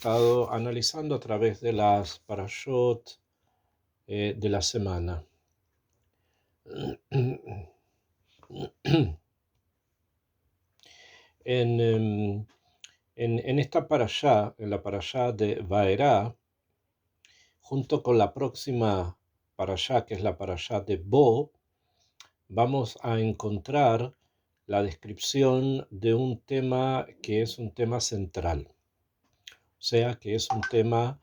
estado analizando a través de las parashot de la semana. En, en esta parashá, en la parashá de Vaerá, junto con la próxima parashá, que es la parashá de Bo, vamos a encontrar la descripción de un tema que es un tema central, o sea, que es un tema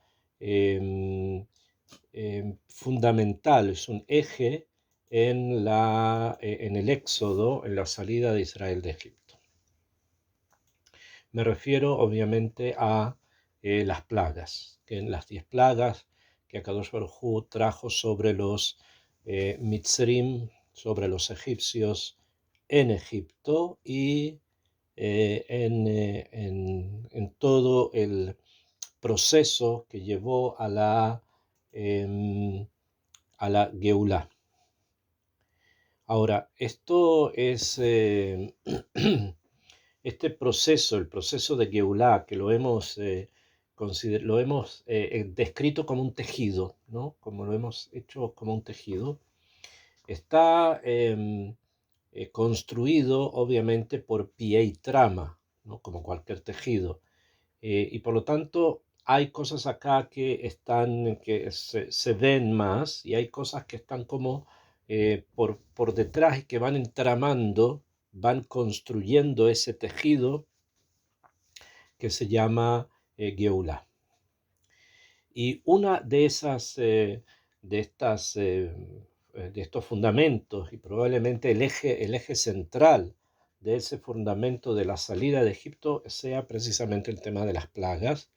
fundamental, es un eje en el éxodo, en la salida de Israel de Egipto. Me refiero obviamente a las plagas, que en las 10 plagas que Akadosh Baruj Hu trajo sobre los Mitzrim, sobre los egipcios en Egipto y en todo el proceso que llevó a la Geulá. Ahora, esto es este proceso, el proceso de Geulá, que lo hemos descrito como un tejido, ¿no? Como lo hemos hecho como un tejido, está construido obviamente por pie y trama, ¿no? Como cualquier tejido. Y por lo tanto hay cosas acá que se ven más y hay cosas que están como por detrás y que van entramando, van construyendo ese tejido que se llama Geulá. Y una de de estos fundamentos, y probablemente el eje central de ese fundamento de la salida de Egipto, sea precisamente el tema de las plagas,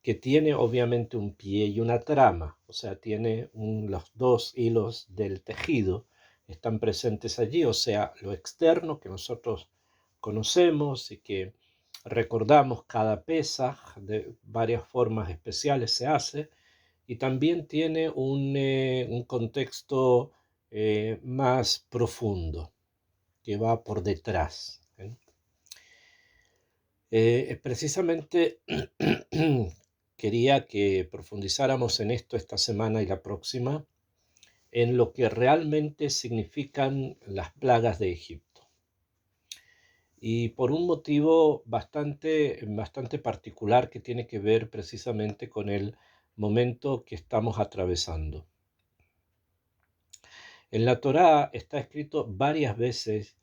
que tiene obviamente un pie y una trama, o sea, tiene los dos hilos del tejido, están presentes allí, o sea, lo externo que nosotros conocemos y que recordamos cada Pesaj, de varias formas especiales se hace, y también tiene un contexto más profundo que va por detrás. Precisamente quería que profundizáramos en esto esta semana y la próxima, en lo que realmente significan las plagas de Egipto. Y por un motivo bastante particular que tiene que ver precisamente con el momento que estamos atravesando. En la Torá está escrito varias veces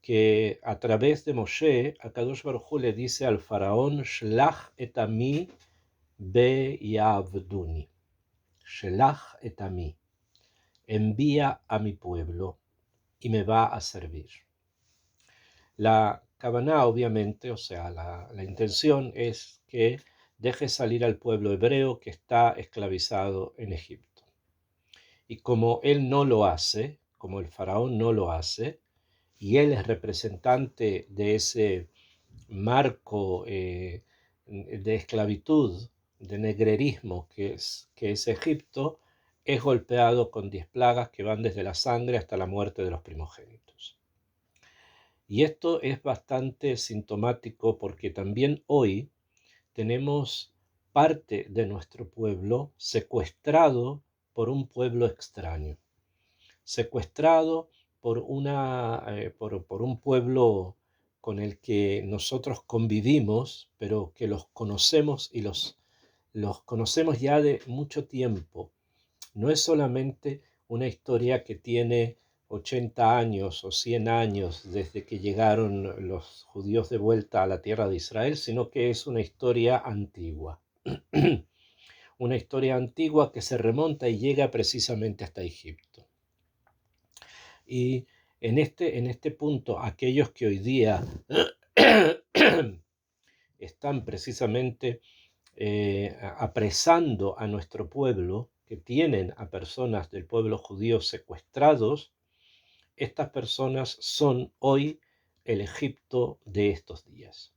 que a través de Moshe, Akadosh Baruj Hu le dice al faraón, Shlach et ami be yavduni. Shlach et ami. Envía a mi pueblo y me va a servir. La Kavaná, obviamente, o sea, la intención es que deje salir al pueblo hebreo que está esclavizado en Egipto. Y como él no lo hace, como el faraón no lo hace, y él es representante de ese marco de esclavitud, de negrerismo que es Egipto, es golpeado con 10 plagas que van desde la sangre hasta la muerte de los primogénitos. Y esto es bastante sintomático porque también hoy tenemos parte de nuestro pueblo secuestrado por un pueblo extraño, secuestrado por un pueblo con el que nosotros convivimos, pero que los conocemos y los conocemos ya de mucho tiempo. No es solamente una historia que tiene 80 años o 100 años desde que llegaron los judíos de vuelta a la tierra de Israel, sino que es una historia antigua. Una historia antigua que se remonta y llega precisamente hasta Egipto. Y en este punto, aquellos que hoy día están precisamente apresando a nuestro pueblo, que tienen a personas del pueblo judío secuestrados, estas personas son hoy el Egipto de estos días.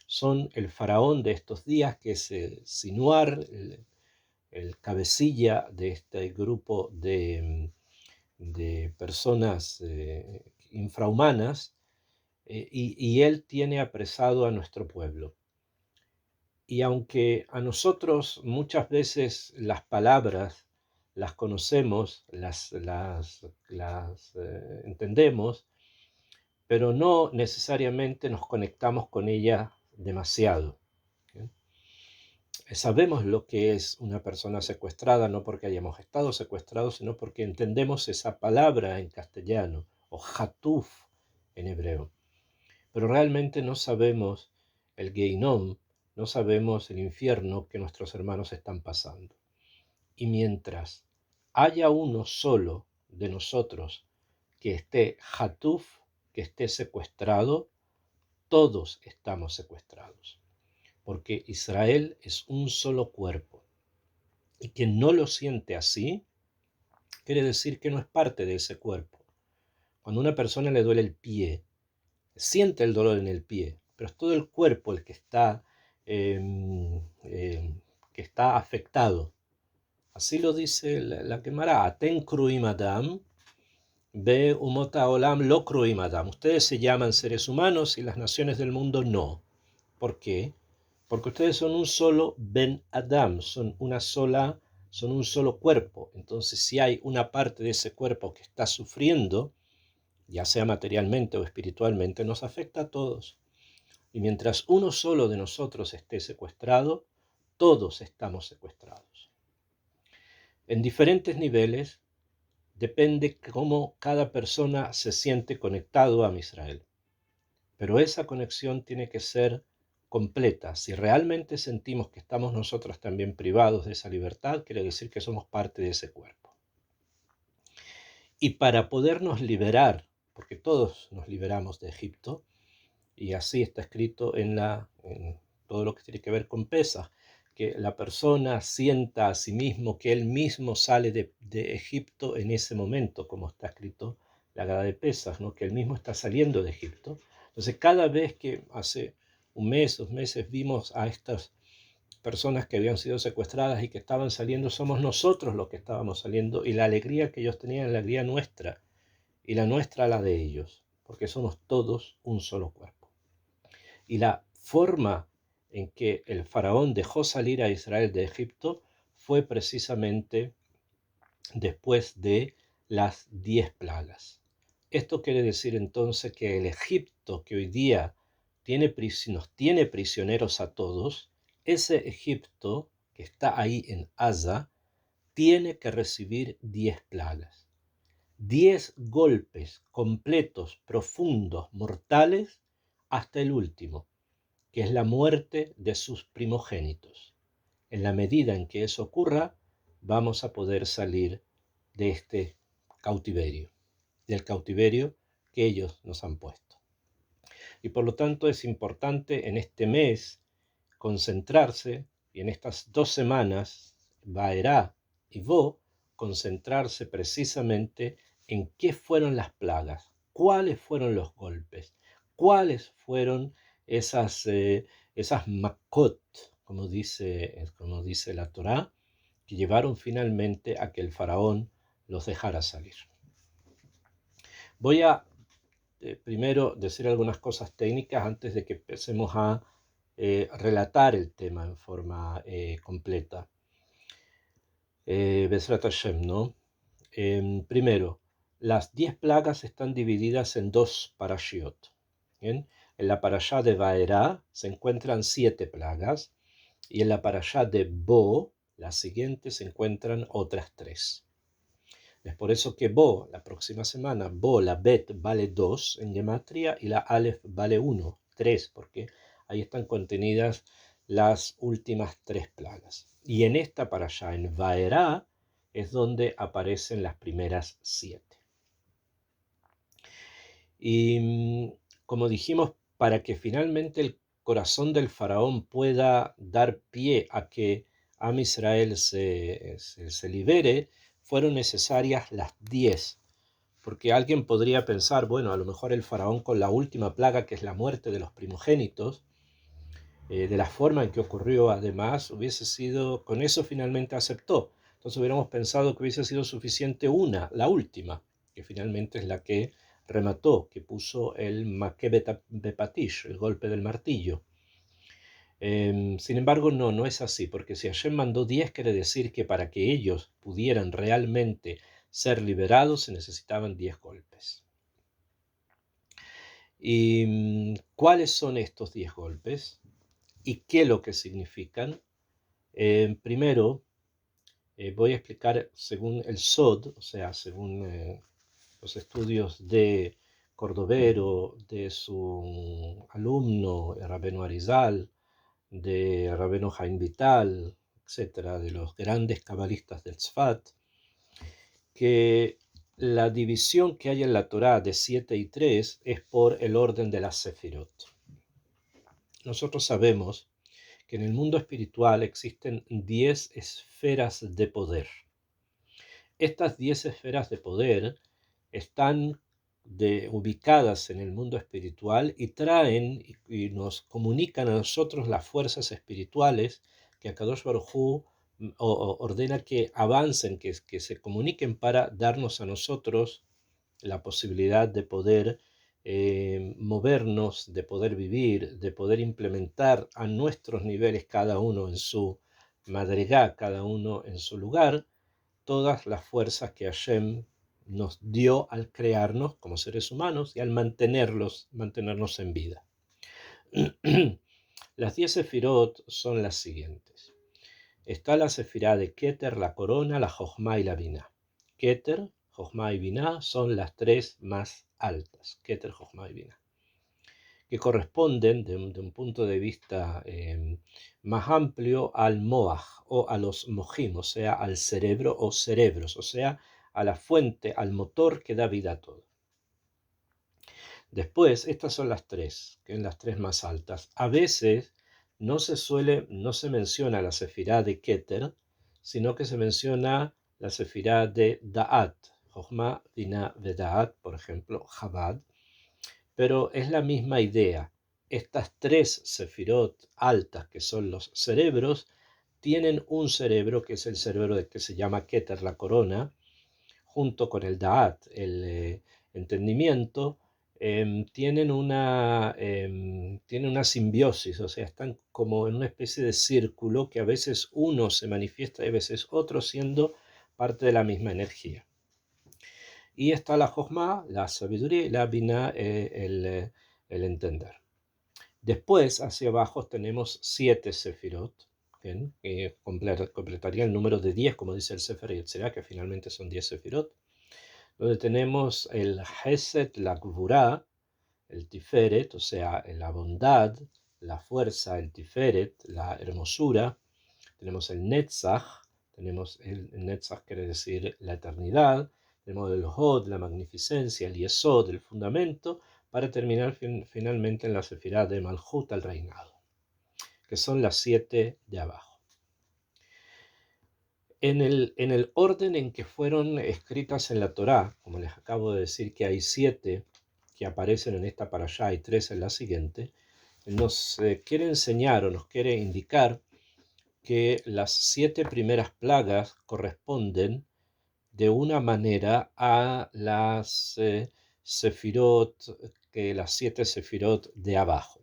Son el faraón de estos días, que es Sinuar, el cabecilla de este grupo de personas infrahumanas, y él tiene apresado a nuestro pueblo. Y aunque a nosotros muchas veces las palabras las conocemos, las entendemos, pero no necesariamente nos conectamos con ellas demasiado. ¿Sí? Sabemos lo que es una persona secuestrada, no porque hayamos estado secuestrados, sino porque entendemos esa palabra en castellano, o hatuf en hebreo. Pero realmente no sabemos el Geinom, no sabemos el infierno que nuestros hermanos están pasando. Y mientras haya uno solo de nosotros que esté hatuf, que esté secuestrado, todos estamos secuestrados. Porque Israel es un solo cuerpo. Y quien no lo siente así, quiere decir que no es parte de ese cuerpo. Cuando a una persona le duele el pie, siente el dolor en el pie, pero es todo el cuerpo el eh, eh, que está afectado. Así lo dice la Gemara, Aten kruim adam, be umota olam lo kruim adam. Ustedes se llaman seres humanos y las naciones del mundo no. ¿Por qué? Porque ustedes son un solo Ben Adam, son un solo cuerpo. Entonces, si hay una parte de ese cuerpo que está sufriendo, ya sea materialmente o espiritualmente, nos afecta a todos. Y mientras uno solo de nosotros esté secuestrado, todos estamos secuestrados. En diferentes niveles, depende cómo cada persona se siente conectado a Israel. Pero esa conexión tiene que ser completa. Si realmente sentimos que estamos nosotros también privados de esa libertad, quiere decir que somos parte de ese cuerpo. Y para podernos liberar, porque todos nos liberamos de Egipto, y así está escrito en todo lo que tiene que ver con Pesaj, que la persona sienta a sí mismo que él mismo sale de Egipto en ese momento, como está escrito la Haggadah de Pesaj, ¿no? Que él mismo está saliendo de Egipto. Entonces, cada vez que hace un mes, 2 meses, vimos a estas personas que habían sido secuestradas y que estaban saliendo, somos nosotros los que estábamos saliendo, y la alegría que ellos tenían es la alegría nuestra, y la nuestra la de ellos, porque somos todos un solo cuerpo. Y la forma en que el faraón dejó salir a Israel de Egipto fue precisamente después de las 10 plagas. Esto quiere decir entonces que el Egipto que hoy día nos tiene prisioneros a todos, ese Egipto que está ahí en Gaza, tiene que recibir 10 plagas. 10 golpes completos, profundos, mortales, hasta el último, que es la muerte de sus primogénitos. En la medida en que eso ocurra, vamos a poder salir de este cautiverio, del cautiverio que ellos nos han puesto. Y por lo tanto es importante en este mes concentrarse, y en estas 2 semanas, Vaerá y Bo, concentrarse precisamente en qué fueron las plagas, cuáles fueron los golpes, cuáles fueron esas makot, como dice la Torá, que llevaron finalmente a que el faraón los dejara salir. Voy a primero decir algunas cosas técnicas antes de que empecemos a relatar el tema en forma completa. Bezrat Hashem, ¿no? Primero, las 10 plagas están divididas en 2 parashiot. ¿Bien? En la parashá de Vaerá se encuentran 7 plagas, y en la parashá de Bo, la siguiente, se encuentran otras 3. Es por eso que Bo, la próxima semana, Bo, la Bet vale 2 en gematria y la Aleph vale 1, 3, porque ahí están contenidas las últimas 3 plagas. Y en esta parashá, en Vaerá, es donde aparecen las primeras 7. Y como dijimos, para que finalmente el corazón del faraón pueda dar pie a que Am Israel se libere, fueron necesarias las 10. Porque alguien podría pensar, bueno, a lo mejor el faraón con la última plaga, que es la muerte de los primogénitos, de la forma en que ocurrió además, hubiese sido, con eso finalmente aceptó. Entonces hubiéramos pensado que hubiese sido suficiente la última, que finalmente es la que remató, que puso el Maké Bepatish, el golpe del martillo. Sin embargo, no es así, porque si Hashem mandó 10, quiere decir que para que ellos pudieran realmente ser liberados se necesitaban 10 golpes. ¿Y cuáles son estos 10 golpes? ¿Y qué es lo que significan? Primero, voy a explicar según el Sod, o sea, según los estudios de Cordovero, de su alumno Rabbeinu Arizal, de Rabbeinu Haim Vital, etcétera, de los grandes cabalistas del Tzfat, que la división que hay en la Torá de 7 y 3 es por el orden de las Sefirot. Nosotros sabemos que en el mundo espiritual existen 10 esferas de poder. Estas 10 esferas de poder están ubicadas en el mundo espiritual y traen y nos comunican a nosotros las fuerzas espirituales que Akadosh Baruj Hu ordena que avancen, que se comuniquen para darnos a nosotros la posibilidad de poder movernos, de poder vivir, de poder implementar a nuestros niveles, cada uno en su madrigá, cada uno en su lugar, todas las fuerzas que Hashem nos dio al crearnos como seres humanos y al mantenernos en vida. Las 10 sefirot son las siguientes. Está la sefirá de Keter, la corona, la Jochma y la Binah. Keter, Jochma y Binah son las tres más altas. Keter, Jochma y Binah. Que corresponden, de un punto de vista más amplio, al Moaj o a los Mojim, o sea, al cerebro o cerebros, o sea, a la fuente, al motor que da vida a todo. Después, estas son las tres, que son las tres más altas. A veces no se menciona la sefirá de Keter, sino que se menciona la sefirá de Da'at, Jochma, Binah, Da'at, por ejemplo, Chabad, pero es la misma idea. Estas tres sefirot altas, que son los cerebros, tienen un cerebro que es el cerebro que se llama Keter, la corona, junto con el Da'at, el entendimiento, tienen una simbiosis, o sea, están como en una especie de círculo que a veces uno se manifiesta y a veces otro, siendo parte de la misma energía. Y está la Jochma, la sabiduría, y la Binah, el entender. Después, hacia abajo, tenemos 7 sefirot, que completaría el número de 10, como dice el Sefer Yetzirah, que finalmente son 10 sefirot, donde tenemos el Hesed, la Gvurá, el Tiferet, o sea, la bondad, la fuerza, el Tiferet, la hermosura. Tenemos el Netzach, el Netzach quiere decir la eternidad. Tenemos el Hod, la magnificencia, el Yesod, el fundamento, para terminar finalmente en la sefirá de Malhut, al reinado, que son las 7 de abajo. En el orden en que fueron escritas en la Torá, como les acabo de decir que hay 7 que aparecen en esta parashá y 3 en la siguiente, nos quiere enseñar o nos quiere indicar que las 7 primeras plagas corresponden de una manera a las sefirot, las 7 sefirot de abajo.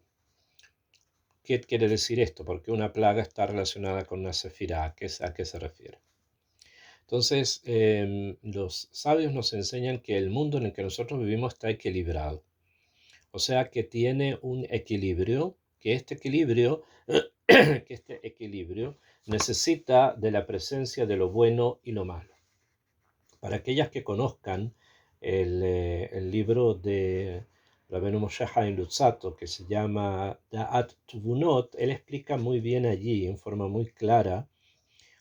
¿Qué quiere decir esto? Porque una plaga está relacionada con una sefirá. ¿A qué se refiere? Entonces, los sabios nos enseñan que el mundo en el que nosotros vivimos está equilibrado. O sea, que tiene un equilibrio, que este equilibrio necesita de la presencia de lo bueno y lo malo. Para aquellas que conozcan el libro de Rabbeinu Moshe Haim Luzzatto, que se llama Da'at Tvunot, él explica muy bien allí, en forma muy clara,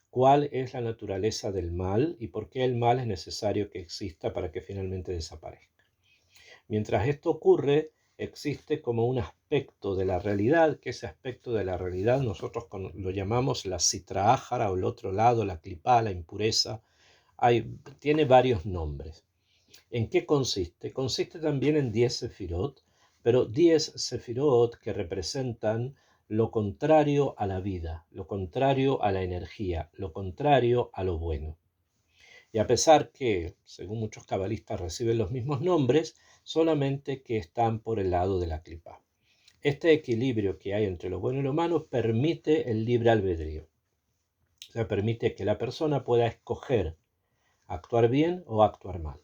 cuál es la naturaleza del mal y por qué el mal es necesario que exista para que finalmente desaparezca. Mientras esto ocurre, existe como un aspecto de la realidad, que ese aspecto de la realidad nosotros lo llamamos la sitra ájara, o el otro lado, la clipá, la impureza. Tiene varios nombres. ¿En qué consiste? Consiste también en 10 sefirot, pero 10 sefirot que representan lo contrario a la vida, lo contrario a la energía, lo contrario a lo bueno. Y a pesar que, según muchos cabalistas, reciben los mismos nombres, solamente que están por el lado de la clipá. este equilibrio que hay entre lo bueno y lo malo permite el libre albedrío. O sea, permite que la persona pueda escoger actuar bien o actuar mal,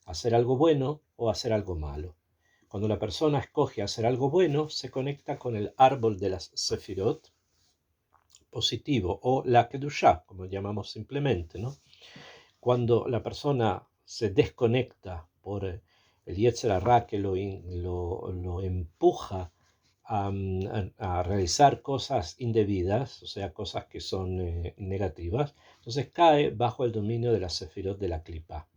hacer algo bueno o hacer algo malo. Cuando la persona escoge hacer algo bueno, se conecta con el árbol de las Sefirot positivo o la Kedushá, como llamamos simplemente, ¿no? Cuando la persona se desconecta por el Yetzer Hará que lo empuja a realizar cosas indebidas, o sea, cosas que son negativas, entonces cae bajo el dominio de la Sefirot de la Clipa.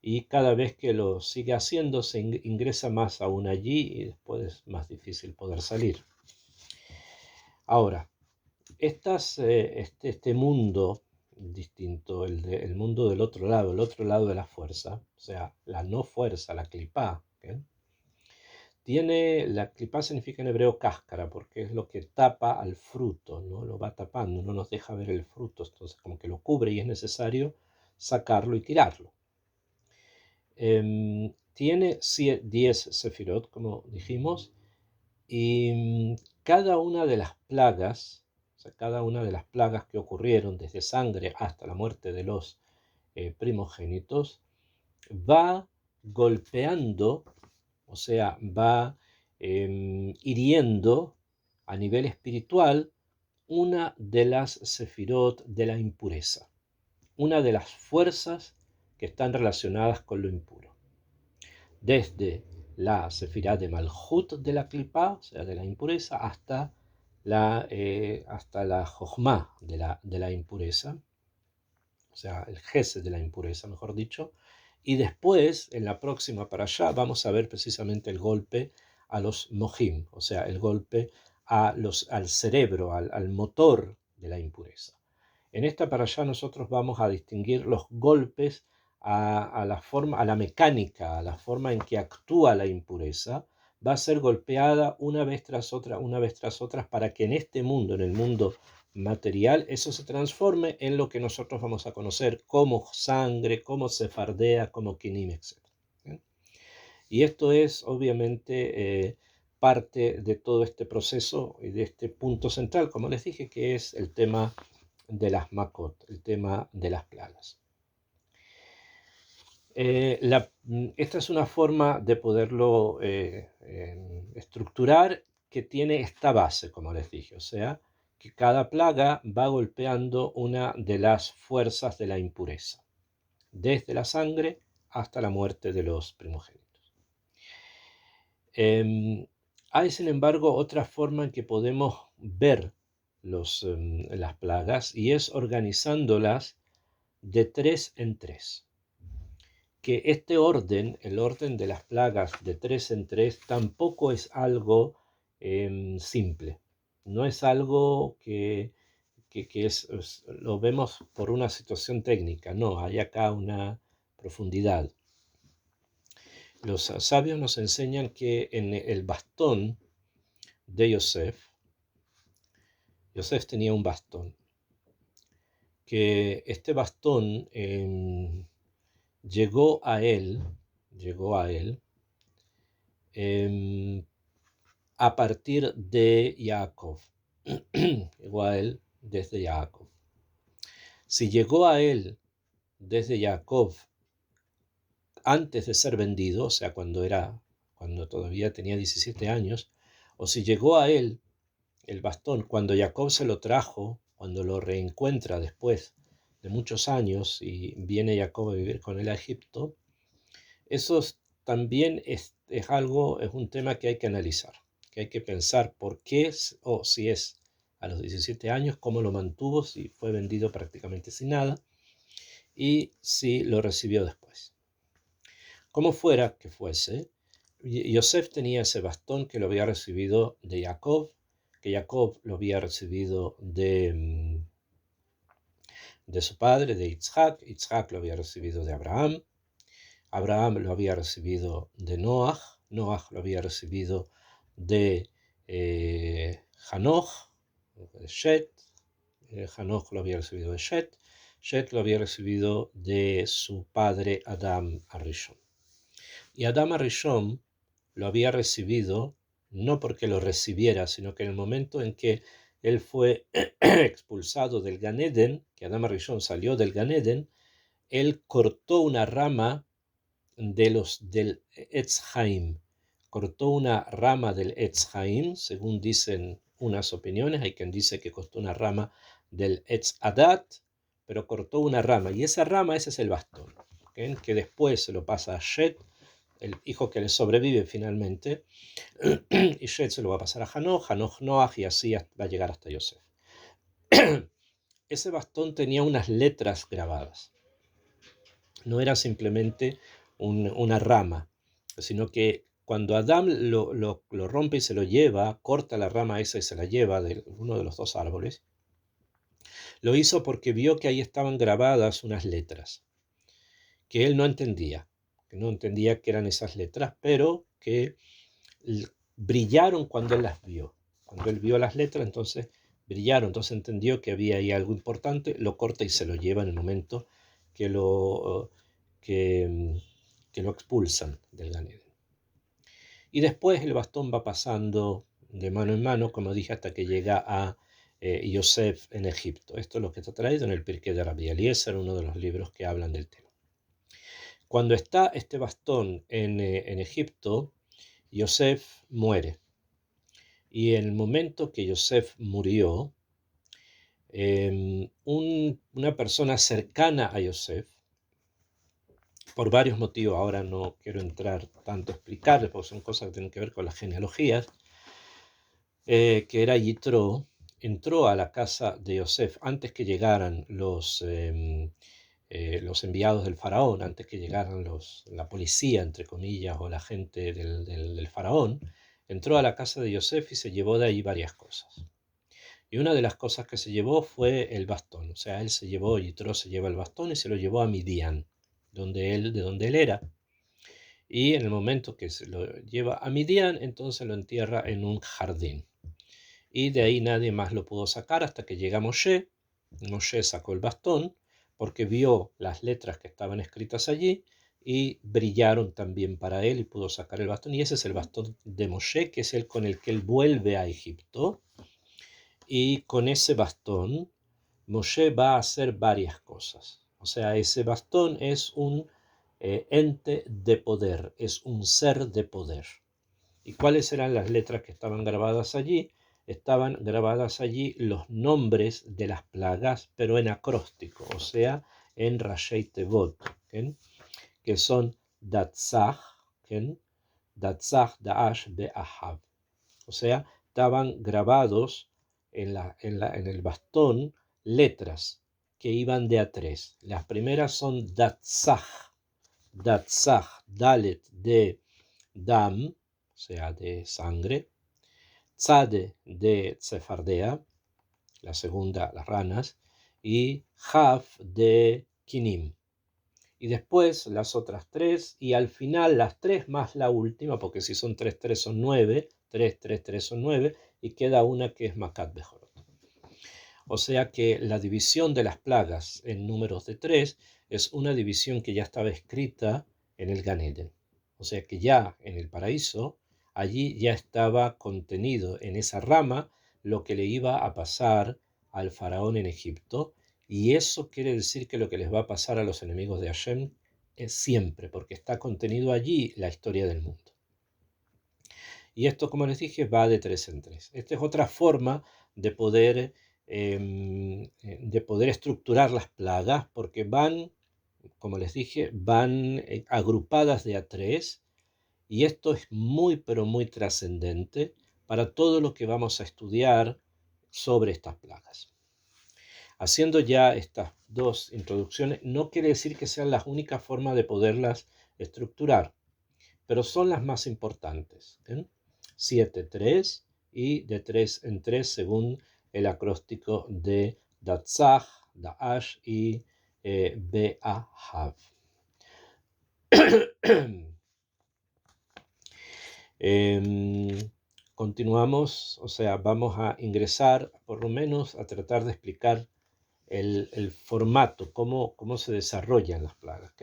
Y cada vez que lo sigue haciendo, se ingresa más aún allí y después es más difícil poder salir. Ahora, este mundo distinto, el mundo del otro lado, el otro lado de la fuerza, o sea, la no fuerza, la clipá, ¿okay? La clipá significa en hebreo cáscara, porque es lo que tapa al fruto, ¿no? Lo va tapando, no nos deja ver el fruto, entonces como que lo cubre y es necesario sacarlo y tirarlo. Tiene 10 sefirot, como dijimos, y cada una de las plagas, o sea, cada una de las plagas que ocurrieron desde sangre hasta la muerte de los primogénitos, va golpeando, o sea, va hiriendo a nivel espiritual una de las sefirot de la impureza, una de las fuerzas que están relacionadas con lo impuro. Desde la sefirá de Malhut de la Clipá, o sea, de la impureza, hasta la Jochma de la impureza, o sea, el Gesed de la impureza, mejor dicho. Y después, en la próxima para allá, vamos a ver precisamente el golpe a los Mohim, o sea, el golpe al cerebro, al motor de la impureza. En esta para allá nosotros vamos a distinguir los golpes a la forma, a la mecánica, a la forma en que actúa la impureza, va a ser golpeada una vez tras otra, para que en este mundo, en el mundo material, eso se transforme en lo que nosotros vamos a conocer como sangre, como sefardea, como kinim, etc. Y esto es obviamente parte de todo este proceso y de este punto central, como les dije, que es el tema de las makot, el tema de las plagas. Esta es una forma de poderlo estructurar que tiene esta base, como les dije, o sea, que cada plaga va golpeando una de las fuerzas de la impureza, desde la sangre hasta la muerte de los primogénitos. Hay, sin embargo, otra forma en que podemos ver las plagas y es organizándolas de 3 en 3. Que este orden, el orden de las plagas de 3 en 3, tampoco es algo simple. No es algo que lo vemos por una situación técnica, no, hay acá una profundidad. Los sabios nos enseñan que en el bastón de Yosef tenía un bastón, que este bastón llegó a él a partir de Jacob, llegó a él desde Jacob. Si llegó a él desde Jacob antes de ser vendido, o sea, cuando todavía tenía 17 años, o si llegó a él el bastón cuando Jacob se lo trajo, cuando lo reencuentra después de muchos años y viene Jacob a vivir con él a Egipto, eso también es un tema que hay que analizar, que hay que pensar por qué o si es a los 17 años, cómo lo mantuvo, si fue vendido prácticamente sin nada y si lo recibió después. Como fuera que fuese, Yosef tenía ese bastón que lo había recibido de Jacob, que Jacob lo había recibido de su padre, de Yitzhak, Yitzhak lo había recibido de Abraham, Abraham lo había recibido de Noach, Noach lo había recibido de Hanoch, de Shet, Hanoch lo había recibido de Shet, Shet lo había recibido de su padre Adam Arishon. Y Adam Arishon lo había recibido no porque lo recibiera, sino que en el momento en que él fue expulsado del Gan Eden, que Adán Rishon salió del Gan Eden, él cortó una rama del Etz Haim, cortó una rama del Etz Haim, según dicen unas opiniones, hay quien dice que cortó una rama del Etz Adat, pero cortó una rama, y esa rama, ese es el bastón, ¿okay? Que después se lo pasa a Shet, el hijo que le sobrevive finalmente, y Shet se lo va a pasar a Hanoch, Hanoch Noach, y así va a llegar hasta Yosef. Ese bastón tenía unas letras grabadas, no era simplemente una rama, sino que cuando Adán lo rompe y se lo lleva, corta la rama esa y se la lleva de uno de los dos árboles, lo hizo porque vio que ahí estaban grabadas unas letras que él no entendía, que eran esas letras, pero que brillaron cuando él las vio. Cuando él vio las letras, entonces brillaron, entonces entendió que había ahí algo importante, lo corta y se lo lleva en el momento que que, que lo expulsan del Gan Eden. Y después el bastón va pasando de mano en mano, como dije, hasta que llega a Yosef en Egipto. Esto es lo que está traído en el Pirkei de Rabbi Eliezer, uno de los libros que hablan del tema. Cuando está este bastón en Egipto, Yosef muere. Y en el momento que Yosef murió, una persona cercana a Yosef, por varios motivos, ahora no quiero entrar tanto a explicarles, porque son cosas que tienen que ver con las genealogías, que era Yitro, entró a la casa de Yosef antes que llegaran los enviados del faraón, antes que llegaran la policía, entre comillas, o la gente del faraón, entró a la casa de Yosef y se llevó de ahí varias cosas. Y una de las cosas que se llevó fue el bastón, o sea, Yitro se lleva el bastón y se lo llevó a Midian, de donde él era. Y en el momento que se lo lleva a Midian, entonces lo entierra en un jardín. Y de ahí nadie más lo pudo sacar hasta que llega Moshe. Moshe sacó el bastón porque vio las letras que estaban escritas allí y brillaron también para él y pudo sacar el bastón. Y ese es el bastón de Moshe, que es el con el que él vuelve a Egipto. Y con ese bastón, Moshe va a hacer varias cosas. O sea, ese bastón es un ente de poder, es un ser de poder. ¿Y cuáles eran las letras que estaban grabadas allí? Estaban grabadas allí los nombres de las plagas, pero en acróstico, o sea, en Rashei Tevot, que son Datzach, Datzach, Daash, Be'ahav. O sea, estaban grabados en el bastón letras que iban de a tres. Las primeras son Datzach, Dalet de Dam, o sea, de sangre, Tzade de Tzefardea, la segunda, las ranas, y Haf de Kinim. Y después las otras tres, y al final las tres más la última, porque si son tres son 9, tres son 9, y queda una que es Makat Bejorot. O sea que la división de las plagas en números de 3 es una división que ya estaba escrita en el Gan Eden. O sea que ya en el paraíso, allí ya estaba contenido en esa rama lo que le iba a pasar al faraón en Egipto. Y eso quiere decir que lo que les va a pasar a los enemigos de Hashem es siempre, porque está contenido allí la historia del mundo. Y esto, como les dije, va de 3 en 3. Esta es otra forma de poder estructurar las plagas, porque van, como les dije, van agrupadas de a 3, y esto es muy, pero muy trascendente para todo lo que vamos a estudiar sobre estas plagas. Haciendo ya estas dos introducciones, no quiere decir que sean las únicas formas de poderlas estructurar, pero son las más importantes. 7, 3 y de 3 en 3 según el acróstico de Datzach, Daash y Be'ahav. Continuamos, o sea, vamos a ingresar por lo menos a tratar de explicar el formato, cómo se desarrollan las plagas.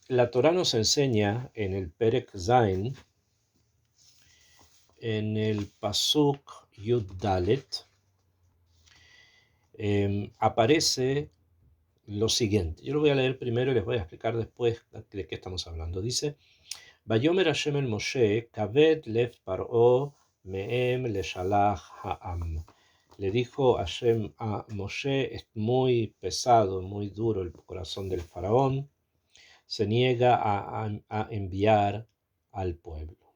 la Torá nos enseña en el Perek Zain, en el Pasuk Yud Dalet, aparece lo siguiente. Yo lo voy a leer primero y les voy a explicar después de qué estamos hablando. Dice: Vayomer Hashem el Moshe, kaved lev par'o me'em leshalach ha'am. Le dijo Hashem a Moshe: es muy pesado, muy duro el corazón del faraón, se niega a enviar al pueblo.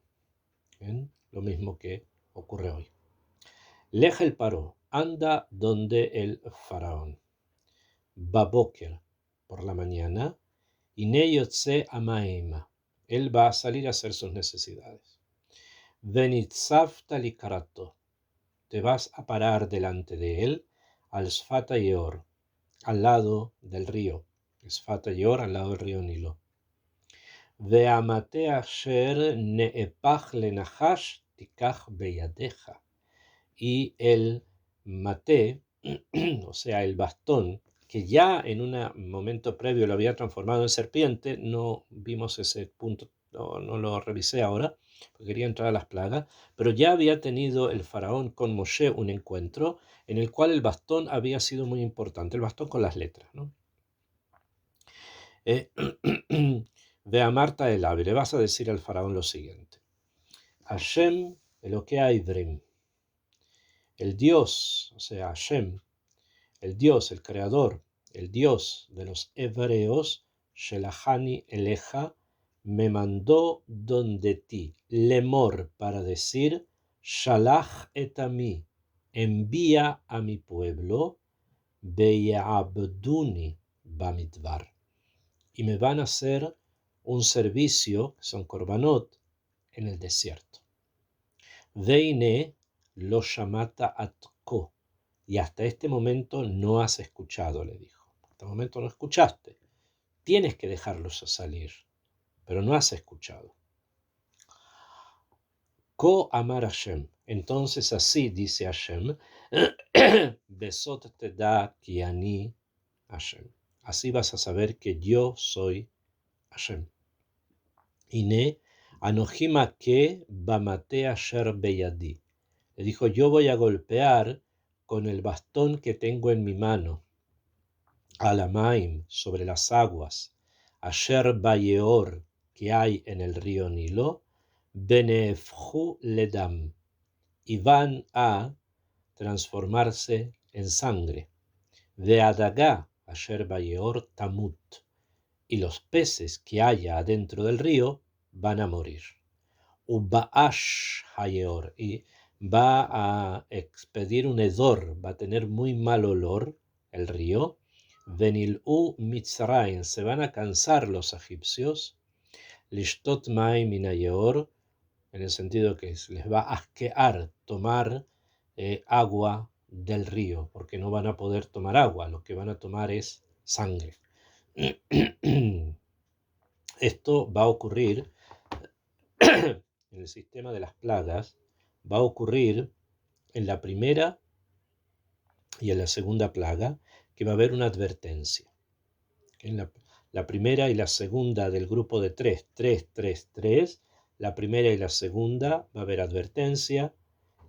¿Bien? Lo mismo que ocurre hoy. Lej el paró, anda donde el faraón. Baboker, por la mañana, y neyotse amaema, él va a salir a hacer sus necesidades. Venitzavta likarato, te vas a parar delante de él, al Sfata Yeor, al lado del río. Sfata Yeor, al lado del río Nilo. Veamate asher neepach lenahash tikach beyadeja. Y el maté, o sea, el bastón, que ya en un momento previo lo había transformado en serpiente, no vimos ese punto, no lo revisé ahora, porque quería entrar a las plagas, pero ya había tenido el faraón con Moshe un encuentro en el cual el bastón había sido muy importante, el bastón con las letras, ¿no? Ve a Marta el ave, le vas a decir al faraón lo siguiente: Hashem Elokea Ivrim, el Dios, o sea, Hashem, el Dios, el Creador, el Dios de los hebreos, Shelahani Eleja, me mandó donde ti, lemor, para decir, Shalach et ami, envía a mi pueblo, Be'ya'abduni bamidbar, y me van a hacer un servicio, que son korbanot, en el desierto. Veine lo shamata atko, y hasta este momento no has escuchado, le dijo. Hasta este momento no escuchaste. Tienes que dejarlos a salir, pero no has escuchado. Ko amar Hashem. Entonces así dice Hashem, Besot te da ki ani Hashem. Así vas a saber que yo soy Hashem. Ine anohima ke bamate asher beyadi. Le dijo: yo voy a golpear con el bastón que tengo en mi mano, Alamaim, sobre las aguas, Asher Bayeor, que hay en el río Nilo, Benefju Ledam, y van a transformarse en sangre. Veadagá, Asher Bayeor Tamut, y los peces que haya adentro del río van a morir. Ubaash Hayeor, y va a expedir un hedor, va a tener muy mal olor el río. Venil'u Mitzrayim, se van a cansar los egipcios. Lishtot Mai Minayeor, en el sentido que les va a asquear tomar agua del río, porque no van a poder tomar agua, lo que van a tomar es sangre. Esto va a ocurrir en el sistema de las plagas, va a ocurrir en la primera y en la segunda plaga, que va a haber una advertencia. En la primera y la segunda del grupo de 3, 3, 3, 3, la primera y la segunda va a haber advertencia,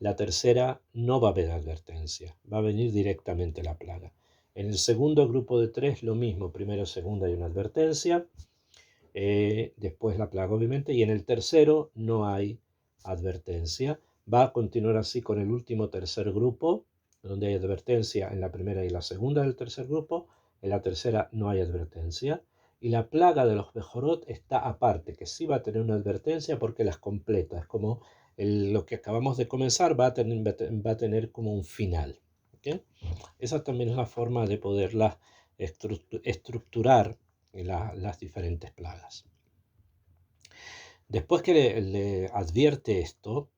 la tercera no va a haber advertencia, va a venir directamente la plaga. En el segundo grupo de 3 lo mismo, primera, segunda y una advertencia, después la plaga obviamente, y en el tercero no hay advertencia. Va a continuar así con el último tercer grupo, donde hay advertencia en la primera y la segunda del tercer grupo, en la tercera no hay advertencia, y la plaga de los Bejorot está aparte, que sí va a tener una advertencia porque las completa, es como lo que acabamos de comenzar va a tener como un final. ¿Okay? Esa también es la forma de poderlas estructurar las diferentes plagas. Después que le advierte esto,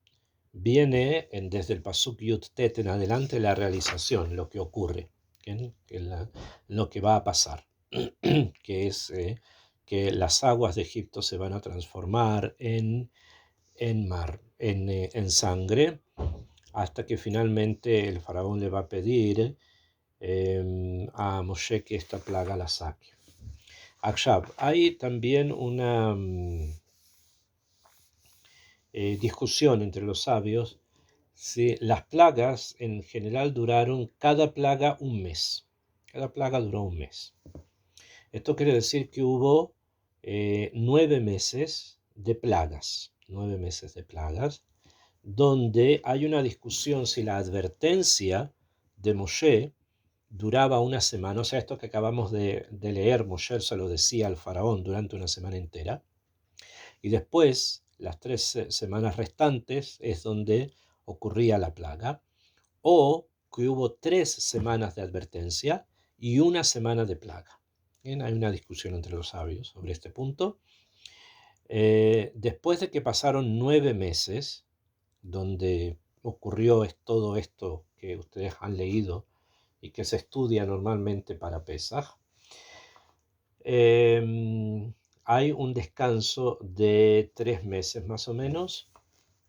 viene desde el Pasuk Yud Tet en adelante la realización, lo que ocurre, lo que va a pasar, que es que las aguas de Egipto se van a transformar en sangre, hasta que finalmente el faraón le va a pedir a Moshe que esta plaga la saque. Akshav, hay también una discusión entre los sabios si las plagas en general duraron cada plaga un mes. Cada plaga duró un mes. Esto quiere decir que hubo 9 meses de plagas, 9 meses de plagas, donde hay una discusión si la advertencia de Moshe duraba una semana, o sea, esto que acabamos de leer, Moshe se lo decía al faraón durante una semana entera, y después las 3 semanas restantes es donde ocurría la plaga, o que hubo 3 semanas de advertencia y una semana de plaga. Bien, hay una discusión entre los sabios sobre este punto. Después de que pasaron 9 meses, donde ocurrió todo esto que ustedes han leído y que se estudia normalmente para Pesaj, hay un descanso de 3 meses más o menos,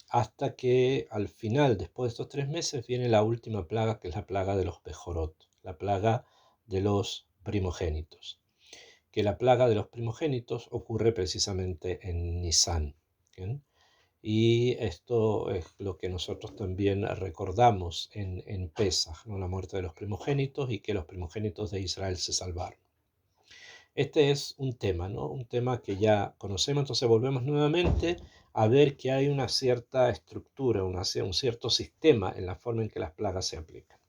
hasta que al final, después de estos 3 meses, viene la última plaga, que es la plaga de los Pejorot, la plaga de los primogénitos. Que la plaga de los primogénitos ocurre precisamente en Nisan. ¿Bien? Y esto es lo que nosotros también recordamos en Pesaj, ¿no? La muerte de los primogénitos y que los primogénitos de Israel se salvaron. Este es un tema, ¿no? Un tema que ya conocemos, entonces volvemos nuevamente a ver que hay una cierta estructura, un cierto sistema en la forma en que las plagas se aplican.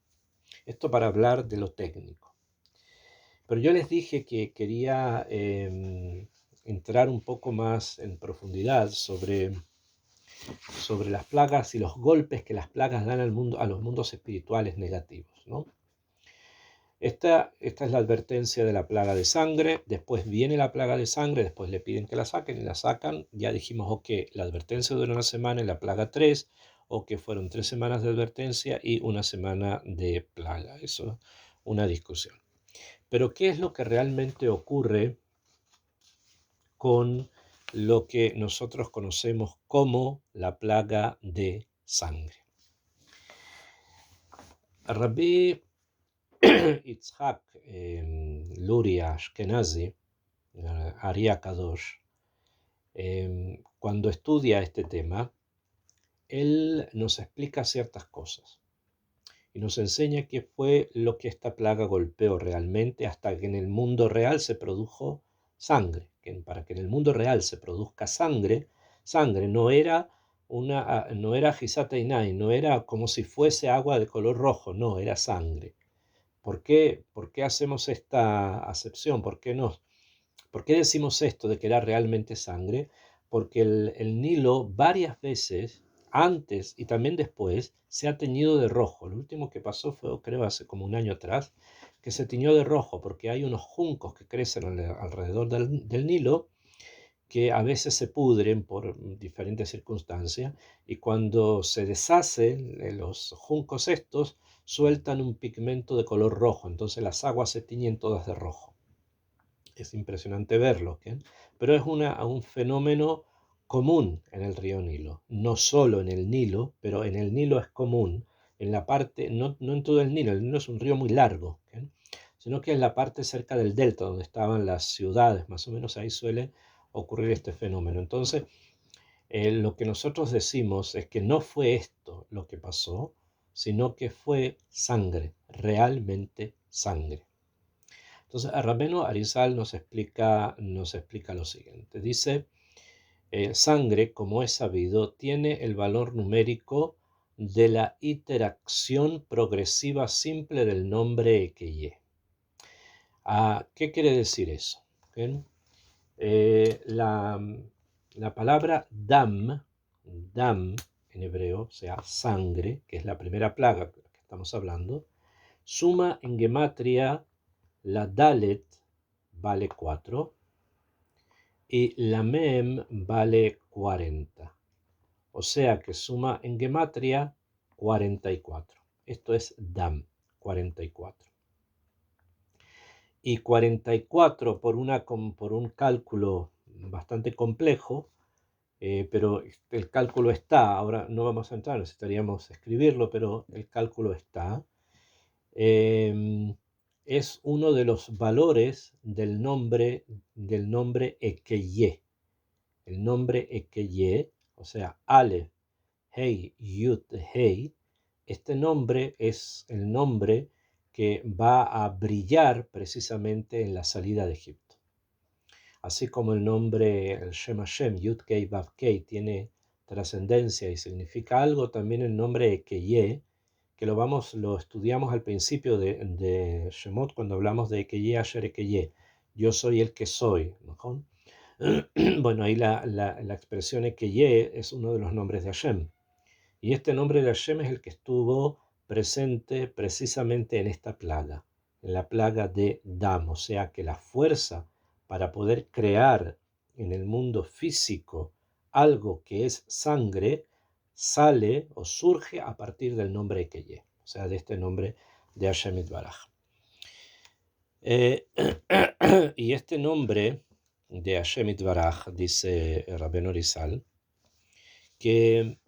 Esto para hablar de lo técnico. Pero yo les dije que quería entrar un poco más en profundidad sobre las plagas y los golpes que las plagas dan al mundo, a los mundos espirituales negativos, ¿no? Esta es la advertencia de la plaga de sangre, después viene la plaga de sangre, después le piden que la saquen y la sacan, ya dijimos, ok, la advertencia dura una semana y la plaga 3, o que fueron 3 semanas de advertencia y una semana de plaga, eso es una discusión. Pero ¿qué es lo que realmente ocurre con lo que nosotros conocemos como la plaga de sangre? Rabbi Yitzhak Luria Ashkenazi, Ari Kadosh, cuando estudia este tema, él nos explica ciertas cosas y nos enseña qué fue lo que esta plaga golpeó realmente hasta que en el mundo real se produjo sangre. Para que en el mundo real se produzca sangre, sangre no era Gisateinai, no era como si fuese agua de color rojo, no, era sangre. ¿Por qué hacemos esta acepción? ¿Por qué decimos esto de que era realmente sangre? Porque el Nilo varias veces, antes y también después, se ha teñido de rojo. Lo último que pasó fue, creo, hace como un año atrás, que se tiñó de rojo porque hay unos juncos que crecen alrededor del Nilo que a veces se pudren por diferentes circunstancias y cuando se deshacen los juncos estos, sueltan un pigmento de color rojo, entonces las aguas se tiñen todas de rojo. Es impresionante verlo, ¿ok? Pero es un fenómeno común en el río Nilo, no solo en el Nilo, pero en el Nilo es común, en la parte, no en todo el Nilo es un río muy largo, ¿ok? Sino que en la parte cerca del delta, donde estaban las ciudades, más o menos ahí suele ocurrir este fenómeno. Entonces, lo que nosotros decimos es que no fue esto lo que pasó, sino que fue sangre, realmente sangre. Entonces, Rabbeinu Arizal nos explica lo siguiente. Dice, sangre, como es sabido, tiene el valor numérico de la interacción progresiva simple del nombre Ekeye. ¿Qué quiere decir eso? ¿Bien? La palabra dam en hebreo, o sea, sangre, que es la primera plaga que estamos hablando, suma en gematria la dalet vale 4 y la mem vale 40. O sea que suma en gematria 44. Esto es dam, 44. Y 44 por un cálculo bastante complejo, pero el cálculo está, ahora no vamos a entrar, necesitaríamos escribirlo, pero el cálculo está. es uno de los valores del nombre Ekeye. El nombre Ekeye, o sea, Aleph, Hei, Yud, Hei, este nombre es el nombre que va a brillar precisamente en la salida de Egipto. Así como el nombre, el Shem Hashem, Yud Kei Vav Kei, tiene trascendencia y significa algo, también el nombre Ekeye, que lo estudiamos al principio de Shemot cuando hablamos de Ekeye Asher Ekeye, yo soy el que soy, ¿no? Bueno, ahí la expresión Ekeye es uno de los nombres de Hashem. Y este nombre de Hashem es el que estuvo presente precisamente en esta plaga, en la plaga de Dam. O sea que la fuerza para poder crear en el mundo físico algo que es sangre, sale o surge a partir del nombre Ekeye, o sea, de este nombre de Hashem Itbaraj. Y este nombre de Hashem Itbaraj, dice Rabbeinu Rizal, que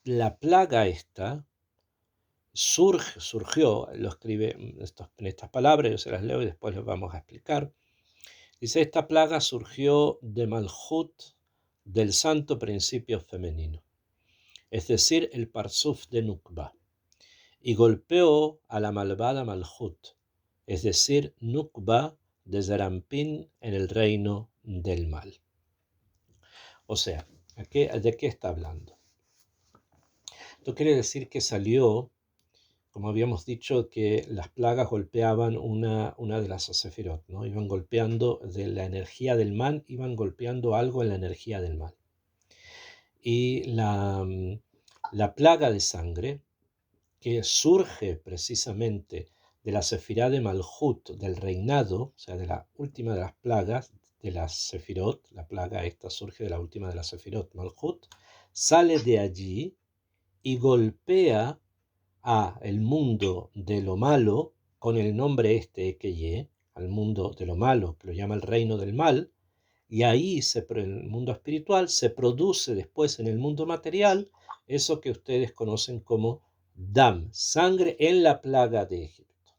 la plaga esta surgió, lo escribe en estas palabras, yo se las leo y después les vamos a explicar. Dice, esta plaga surgió de Malhut, del santo principio femenino, es decir, el Parsuf de Nukba, y golpeó a la malvada Malhut, es decir, Nukba de Zerampín en el reino del mal. O sea, ¿de qué está hablando? Esto quiere decir que salió, como habíamos dicho, que las plagas golpeaban una de las sefirot, ¿no? Iban golpeando de la energía del mal, iban golpeando algo en la energía del mal. Y la plaga de sangre, que surge precisamente de la sefirá de Malhut, del reinado, o sea, de la última de las plagas de las sefirot, la plaga esta surge de la última de las sefirot, Malhut, sale de allí y golpea a el mundo de lo malo con el nombre este Ekeye, al mundo de lo malo, que lo llama el reino del mal, y ahí en el mundo espiritual se produce después en el mundo material eso que ustedes conocen como Dam, sangre en la plaga de Egipto.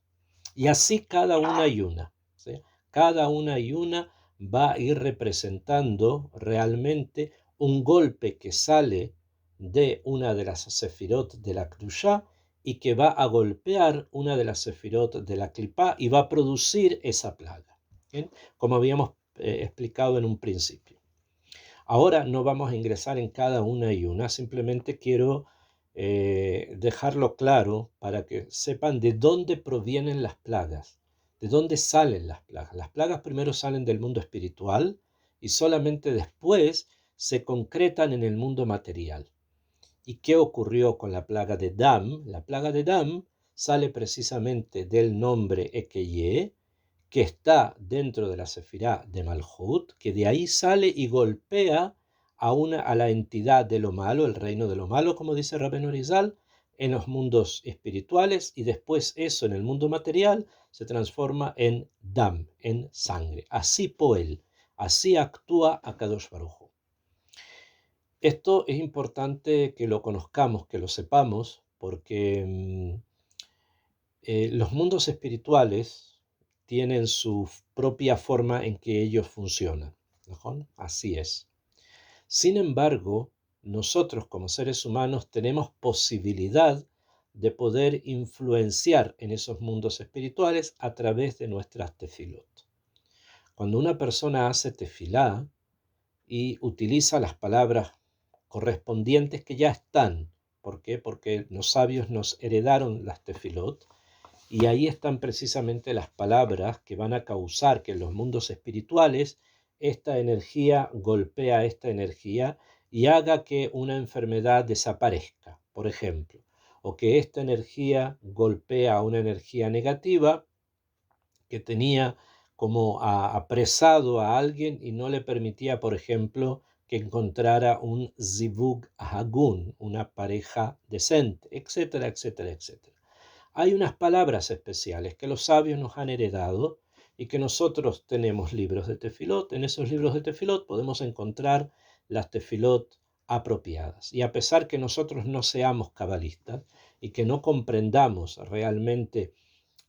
Y así cada una y una, ¿sí? Cada una y una va a ir representando realmente un golpe que sale de una de las sefirot de la Kedushá y que va a golpear una de las sefirot de la Klipá y va a producir esa plaga, ¿bien? Como habíamos explicado en un principio. Ahora no vamos a ingresar en cada una y una, simplemente quiero dejarlo claro para que sepan de dónde provienen las plagas, de dónde salen las plagas. Las plagas primero salen del mundo espiritual y solamente después se concretan en el mundo material. ¿Y qué ocurrió con la plaga de Dam? La plaga de Dam sale precisamente del nombre Ekeye, que está dentro de la sefirá de Malhut, que de ahí sale y golpea a la entidad de lo malo, el reino de lo malo, como dice Rabbeinu Rizal, en los mundos espirituales, y después eso en el mundo material se transforma en Dam, en sangre. Así Poel, así actúa Akadosh Baruj Hu. Esto es importante que lo conozcamos, que lo sepamos, porque los mundos espirituales tienen su propia forma en que ellos funcionan, ¿no? Así es. Sin embargo, nosotros como seres humanos tenemos posibilidad de poder influenciar en esos mundos espirituales a través de nuestras tefilot. Cuando una persona hace tefilá y utiliza las palabras correspondientes que ya están, ¿por qué? Porque los sabios nos heredaron las tefilot, y ahí están precisamente las palabras que van a causar que en los mundos espirituales esta energía golpee a esta energía y haga que una enfermedad desaparezca, por ejemplo, o que esta energía golpee a una energía negativa que tenía como apresado a alguien y no le permitía, por ejemplo, que encontrara un zivug hagun, una pareja decente, etcétera, etcétera, etcétera. Hay unas palabras especiales que los sabios nos han heredado y que nosotros tenemos libros de tefilot. En esos libros de tefilot podemos encontrar las tefilot apropiadas. Y a pesar que nosotros no seamos cabalistas y que no comprendamos realmente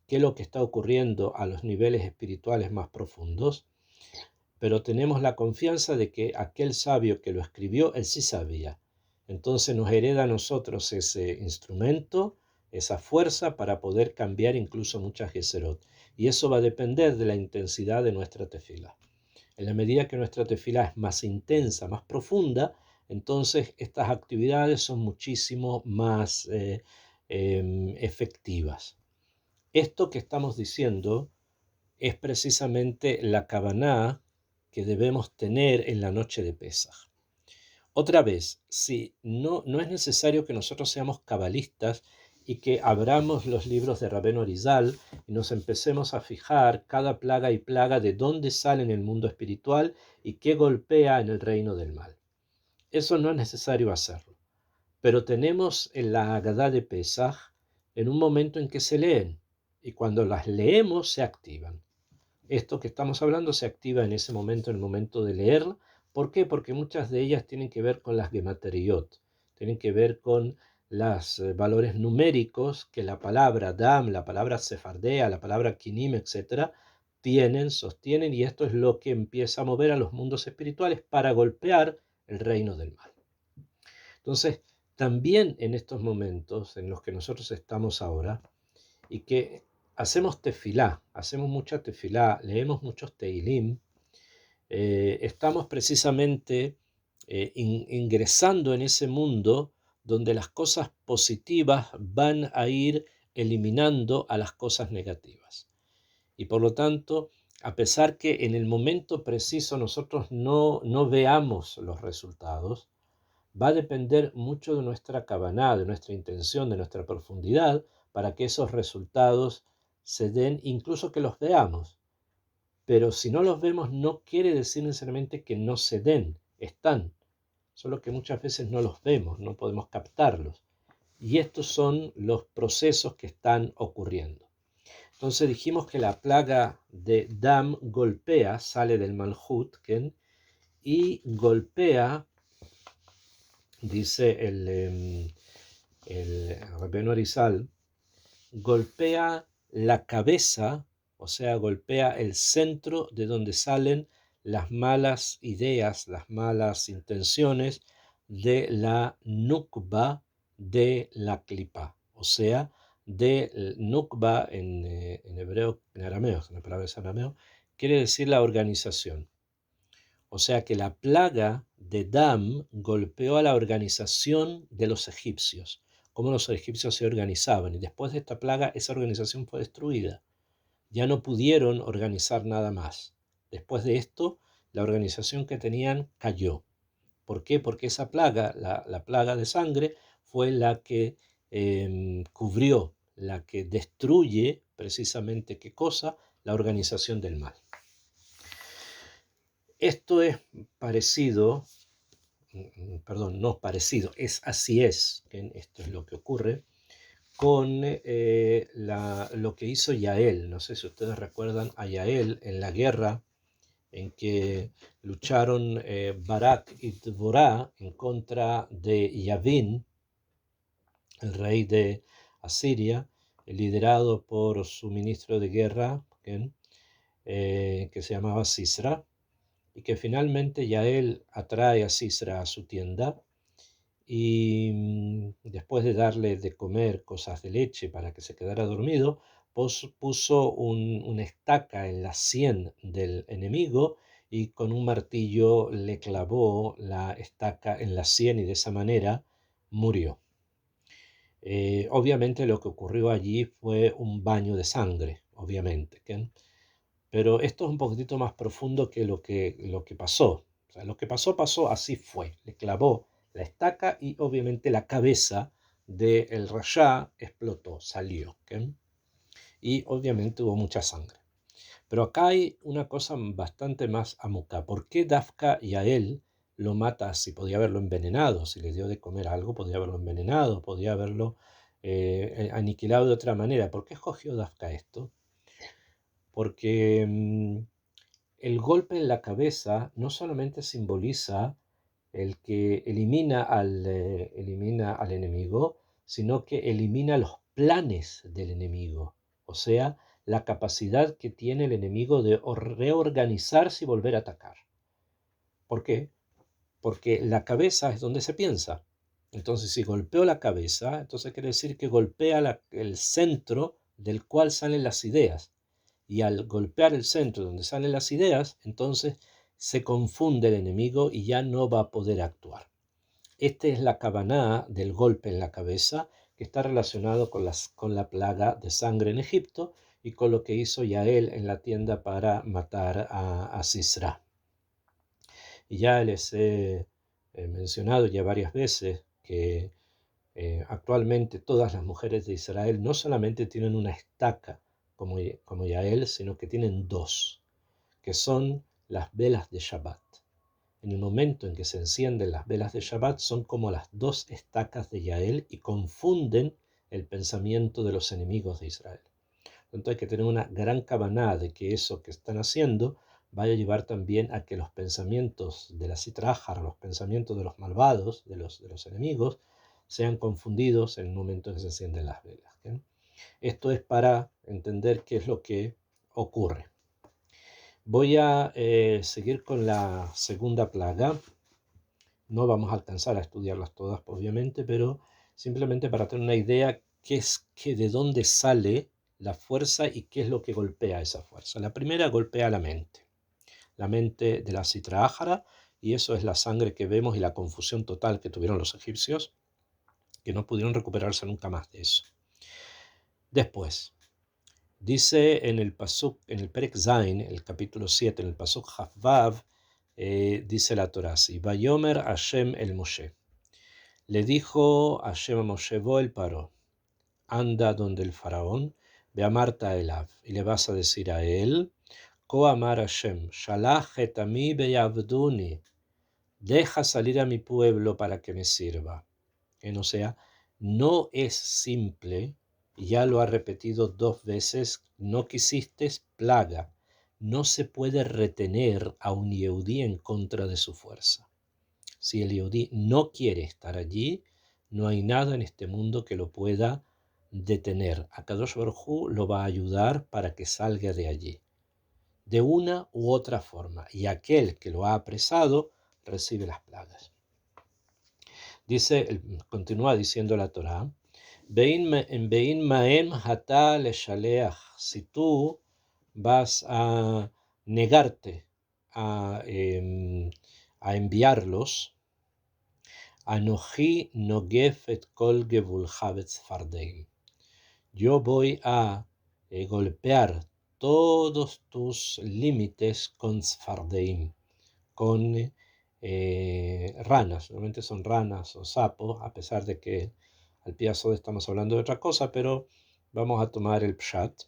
qué es lo que está ocurriendo a los niveles espirituales más profundos, pero tenemos la confianza de que aquel sabio que lo escribió, él sí sabía. Entonces nos hereda a nosotros ese instrumento, esa fuerza para poder cambiar incluso muchas Geserot. Y eso va a depender de la intensidad de nuestra tefila. En la medida que nuestra tefila es más intensa, más profunda, entonces estas actividades son muchísimo más efectivas. Esto que estamos diciendo es precisamente la kavaná que debemos tener en la noche de Pesaj. Otra vez, si no es necesario que nosotros seamos cabalistas y que abramos los libros de Rabbeinu Arizal y nos empecemos a fijar cada plaga y plaga de dónde sale en el mundo espiritual y qué golpea en el reino del mal. Eso no es necesario hacerlo. Pero tenemos en la Agadá de Pesaj en un momento en que se leen y cuando las leemos se activan. Esto que estamos hablando se activa en ese momento, en el momento de leerla. ¿Por qué? Porque muchas de ellas tienen que ver con las gemateriot, tienen que ver con los valores numéricos que la palabra dam, la palabra sefardea, la palabra kinim, etcétera, sostienen, y esto es lo que empieza a mover a los mundos espirituales para golpear el reino del mal. Entonces, también en estos momentos en los que nosotros estamos ahora, y que hacemos tefilá, hacemos mucha tefilá, leemos muchos teilim, estamos precisamente ingresando en ese mundo donde las cosas positivas van a ir eliminando a las cosas negativas. Y por lo tanto, a pesar que en el momento preciso nosotros no veamos los resultados, va a depender mucho de nuestra kavaná, de nuestra intención, de nuestra profundidad, para que esos resultados se den, incluso que los veamos. Pero si no los vemos, no quiere decir necesariamente que no se den, están, solo que muchas veces no los vemos, no podemos captarlos. Y estos son los procesos que están ocurriendo. Entonces dijimos que la plaga de Dam golpea, sale del Malhut, y golpea, dice el Rabbeinu Arizal, golpea la cabeza, o sea, golpea el centro de donde salen las malas ideas, las malas intenciones de la nukba de la klipa, o sea, de nukba en hebreo, en arameo, la palabra es arameo, quiere decir la organización. O sea que la plaga de Dam golpeó a la organización de los egipcios, cómo los egipcios se organizaban. Y después de esta plaga, esa organización fue destruida. Ya no pudieron organizar nada más. Después de esto, la organización que tenían cayó. ¿Por qué? Porque esa plaga, la plaga de sangre, fue la que cubrió, la que destruye precisamente qué cosa, la organización del mal. Esto es parecido, perdón, no parecido, así es, esto es lo que ocurre con lo que hizo Yael. No sé si ustedes recuerdan a Yael en la guerra en que lucharon Barak y Dvorá en contra de Yavin, el rey de Asiria, liderado por su ministro de guerra, que se llamaba Sisra, y que finalmente Yael atrae a Sisra a su tienda y después de darle de comer cosas de leche para que se quedara dormido, puso una estaca en la sien del enemigo y con un martillo le clavó la estaca en la sien y de esa manera murió. Obviamente lo que ocurrió allí fue un baño de sangre, obviamente, pero esto es un poquitito más profundo que lo que pasó. O sea, lo que pasó, así fue. Le clavó la estaca y obviamente la cabeza del Rasha explotó, salió. Y obviamente hubo mucha sangre. Pero acá hay una cosa bastante más amuca. ¿Por qué Dafka y a él lo mata así? Podía haberlo envenenado. Si le dio de comer algo, podía haberlo envenenado, podía haberlo aniquilado de otra manera. ¿Por qué escogió Dafka esto? Porque el golpe en la cabeza no solamente simboliza el que elimina al enemigo, sino que elimina los planes del enemigo. o sea, la capacidad que tiene el enemigo de reorganizarse y volver a atacar. ¿Por qué? Porque la cabeza es donde se piensa. Entonces, si golpeo la cabeza, entonces quiere decir que golpea el centro del cual salen las ideas. Y al golpear el centro donde salen las ideas, entonces se confunde el enemigo y ya no va a poder actuar. Esta es la kavaná del golpe en la cabeza, que está relacionado con la plaga de sangre en Egipto y con lo que hizo Yael en la tienda para matar a Sisra. Y ya les he mencionado ya varias veces que actualmente todas las mujeres de Israel no solamente tienen una estaca como Yael, sino que tienen dos, que son las velas de Shabbat. En el momento en que se encienden las velas de Shabbat son como las dos estacas de Yael y confunden el pensamiento de los enemigos de Israel. Entonces hay que tener una gran kavaná de que eso que están haciendo vaya a llevar también a que los pensamientos de la Sitra Achar, los pensamientos de los malvados, de los enemigos, sean confundidos en el momento en que se encienden las velas. ¿Okay? Esto es para entender qué es lo que ocurre. Voy a seguir con la segunda plaga. No vamos a alcanzar a estudiarlas todas, obviamente, pero simplemente para tener una idea de dónde sale la fuerza y qué es lo que golpea esa fuerza. La primera golpea la mente de la Sitra Achara, y eso es la sangre que vemos y la confusión total que tuvieron los egipcios, que no pudieron recuperarse nunca más de eso. Después, dice en el Perek Zain, el capítulo 7, en el Pasuk Chavav, dice la Torah así: Vayomer Hashem el Moshe. Le dijo Hashem a Moshe, vo el Paró, anda donde el faraón, ve a Marta Elav, y le vas a decir a él, Ko amar Hashem, shalach et ami beyavduni, deja salir a mi pueblo para que me sirva. O sea, no es simple, ya lo ha repetido 2 veces, no quisiste plaga, no se puede retener a un Yehudí en contra de su fuerza. Si el Yehudí no quiere estar allí, no hay nada en este mundo que lo pueda detener. Akadosh Baruj Hu lo va a ayudar para que salga de allí, de una u otra forma, y aquel que lo ha apresado recibe las plagas. Continúa diciendo la Torá, Bein maem hata leshaleach, si tú vas a negarte a enviarlos, Anoji nogef et kol gevulcha betzfardeim, yo voy a golpear todos tus límites con tzfardeim, con ranas. Normalmente son ranas o sapos, a pesar de que al piazo estamos hablando de otra cosa, pero vamos a tomar el pshat.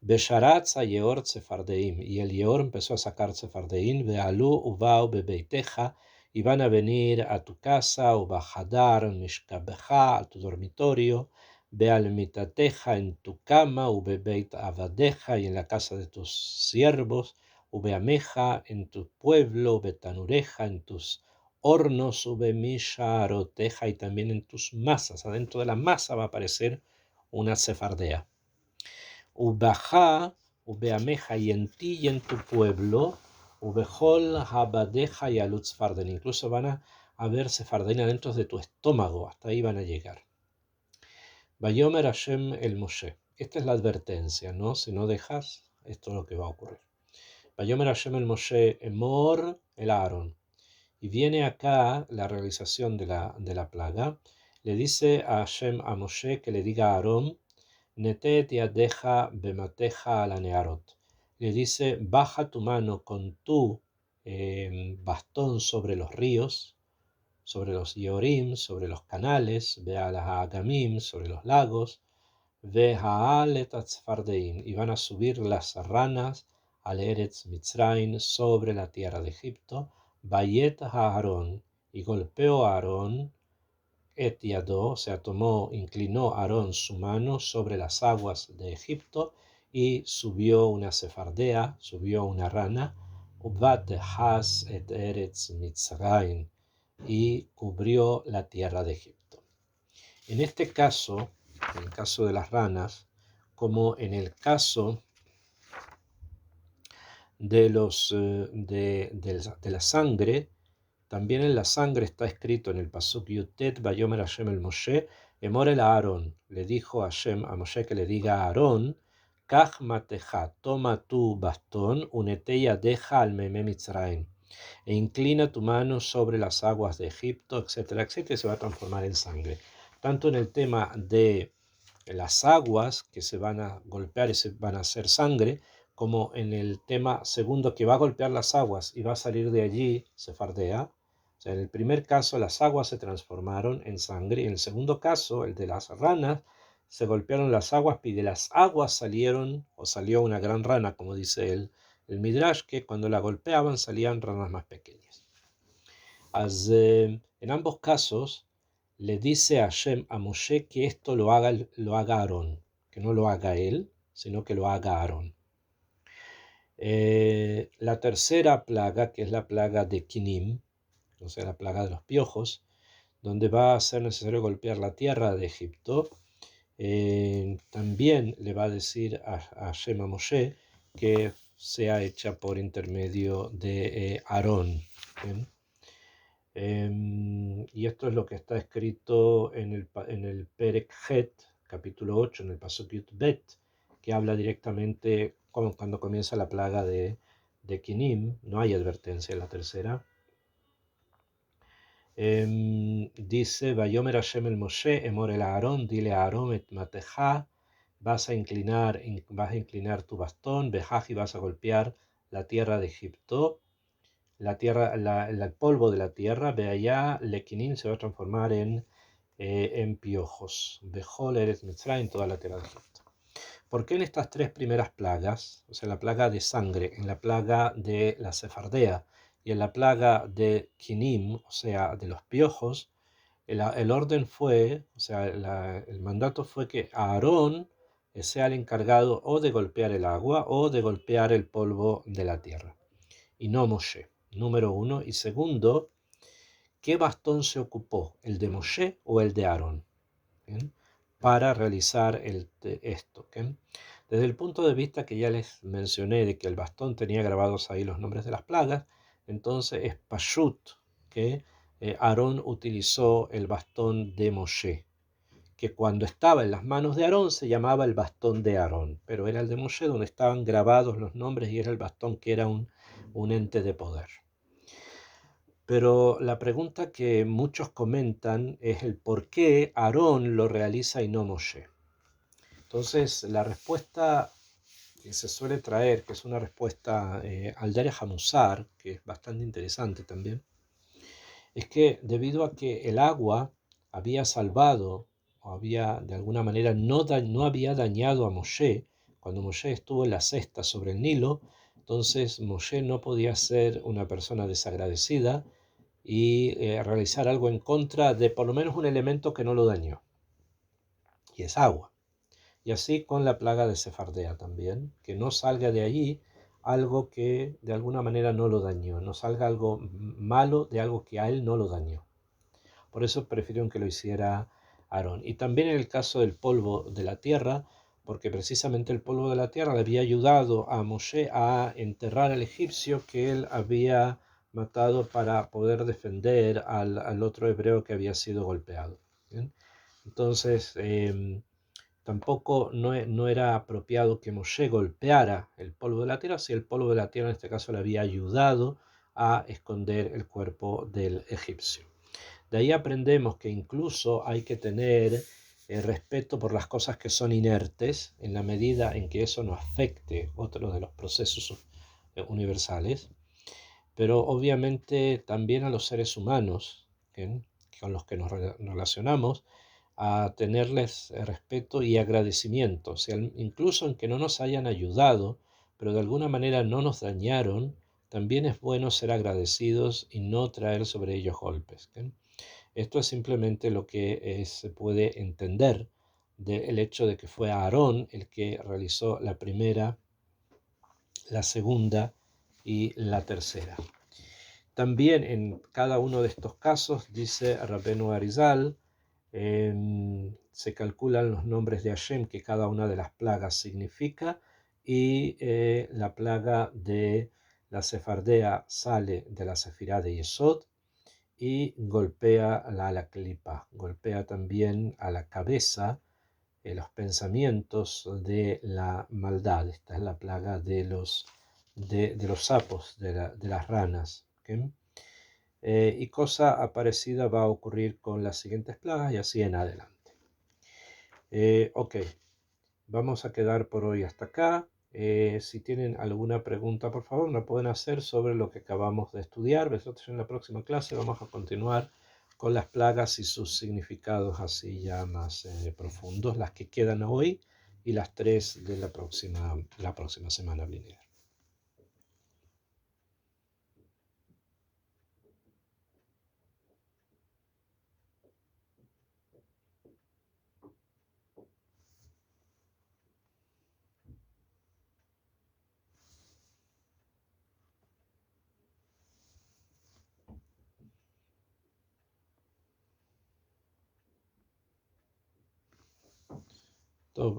Besharatz a yeor tzefardeim, y el yeor empezó a sacar tzefardeim, ve'alu ubao bebeiteja, y van a venir a tu casa, ubahadar mishkabeja, a tu dormitorio, be'al mitateja, en tu cama, ubebeit avadeja, y en la casa de tus siervos, ubeameja, en tu pueblo, ubetanureja, en tus hornos, ubemisharoteja, y también en tus masas. Adentro de la masa va a aparecer una sefardea. Ubajá, ubeameja, y en ti y en tu pueblo, ubejol habadeja y alutzfarden. Incluso van a haber sefardén adentro de tu estómago, hasta ahí van a llegar. Vayomer Hashem el Moshe. Esta es la advertencia, ¿no? Si no dejas, esto es lo que va a ocurrir. Vayomer Hashem el Moshe, emor el Aarón. Y viene acá la realización de la plaga. Le dice a Hashem a Moshe que le diga a Aarón, Netet yadeja bemateja a la nearot. Le dice, baja tu mano con tu bastón sobre los ríos, sobre los yorim, sobre los canales, ve a las agamim, sobre los lagos, ve haalet atzfardeim, y van a subir las ranas al Eretz Mitzraim, sobre la tierra de Egipto, bayet a Aarón, y golpeó a Aarón, et yadó, o sea, inclinó Aarón su mano sobre las aguas de Egipto y subió una sefardea, subió una rana, ubat has et eretz Mitzraim, y cubrió la tierra de Egipto. En este caso, en el caso de las ranas, como en el caso de, de la sangre. También en la sangre está escrito en el pasuk Yutet, Vayomer Hashem el Moshe, Emor el Aarón. Le dijo a Hashem, a Moshe, que le diga a Aarón, Kach mateja, toma tu bastón, uneteya deja al meme Mitzrayim, e inclina tu mano sobre las aguas de Egipto, etcétera, etcétera, y se va a transformar en sangre. Tanto en el tema de las aguas que se van a golpear y se van a hacer sangre, como en el tema segundo que va a golpear las aguas y va a salir de allí, sefardea. O sea, en el primer caso las aguas se transformaron en sangre, y en el segundo caso, el de las ranas, se golpearon las aguas y de las aguas salieron, o salió una gran rana, como dice el Midrash, que cuando la golpeaban salían ranas más pequeñas. En ambos casos le dice a Hashem, a Moshe, que esto lo haga Aarón, que no lo haga él, sino que lo haga Aarón. La tercera plaga, que es la plaga de Kinim, o sea, la plaga de los piojos, donde va a ser necesario golpear la tierra de Egipto, también le va a decir a Hashem, a Moshe, que sea hecha por intermedio de Aarón. ¿Bien? Y esto es lo que está escrito en el Perek Het, capítulo 8, en el Pasuk Yud Bet, que habla directamente cuando comienza la plaga de Kinim. No hay advertencia en la tercera. Dice, Vayomer Hashem el Moshe, Emor el Aarón, dile a Aarón et mateja, vas a inclinar tu bastón, Bejaj, y vas a golpear la tierra de Egipto. La tierra, el polvo de la tierra, ve allá, Lequinin se va a transformar en piojos. Bejol eres Mitzrayim, en toda la tierra de Egipto. ¿Por qué en estas tres primeras plagas, o sea, la plaga de sangre, en la plaga de la sefardea y en la plaga de Kinim, o sea, de los piojos, el orden fue, o sea, el mandato fue que Aarón sea el encargado o de golpear el agua o de golpear el polvo de la tierra, y no Moshe? Número uno. Y segundo, ¿qué bastón se ocupó? ¿El de Moshe o el de Aarón? ¿Bien? Para realizar esto. ¿Bien? Desde el punto de vista que ya les mencioné de que el bastón tenía grabados ahí los nombres de las plagas, entonces es Pashut que Aarón utilizó el bastón de Moshe, que cuando estaba en las manos de Aarón se llamaba el bastón de Aarón, pero era el de Moshe donde estaban grabados los nombres y era el bastón que era un ente de poder. Pero la pregunta que muchos comentan es el por qué Aarón lo realiza y no Moshe. Entonces, la respuesta que se suele traer, que es una respuesta al Derech HaMusar, que es bastante interesante también, es que debido a que el agua había salvado, o había de alguna manera no había dañado a Moshe, cuando Moshe estuvo en la cesta sobre el Nilo, entonces Moshe no podía ser una persona desagradecida y realizar algo en contra de por lo menos un elemento que no lo dañó, y es agua. Y así con la plaga de Sefardea también, que no salga de allí algo que de alguna manera no lo dañó, no salga algo malo de algo que a él no lo dañó. Por eso prefirieron que lo hiciera Aarón. Y también en el caso del polvo de la tierra, porque precisamente el polvo de la tierra le había ayudado a Moshe a enterrar al egipcio que él había matado para poder defender al otro hebreo que había sido golpeado. ¿Bien? Entonces, tampoco no era apropiado que Moshe golpeara el polvo de la tierra, si el polvo de la tierra en este caso le había ayudado a esconder el cuerpo del egipcio. De ahí aprendemos que incluso hay que tener respeto por las cosas que son inertes en la medida en que eso no afecte otro de los procesos universales, pero obviamente también a los seres humanos, ¿bien?, con los que nos relacionamos, a tenerles respeto y agradecimiento, o sea, incluso en que no nos hayan ayudado, pero de alguna manera no nos dañaron, también es bueno ser agradecidos y no traer sobre ellos golpes. ¿Bien? Esto es simplemente lo que se puede entender del hecho de que fue Aarón el que realizó la primera, la segunda y la tercera. También en cada uno de estos casos, dice Rabbeinu Arizal, se calculan los nombres de Hashem que cada una de las plagas significa, y la plaga de la sefardea sale de la sefirá de Yesod y golpea a la clipa, golpea también a la cabeza, los pensamientos de la maldad. Esta es la plaga de los sapos, de las ranas. ¿Okay? Y cosa parecida va a ocurrir con las siguientes plagas y así en adelante. Ok, vamos a quedar por hoy hasta acá. Si tienen alguna pregunta, por favor, la pueden hacer sobre lo que acabamos de estudiar. Nosotros en la próxima clase vamos a continuar con las plagas y sus significados así ya más profundos, las que quedan hoy y las 3 de la próxima semana venidera.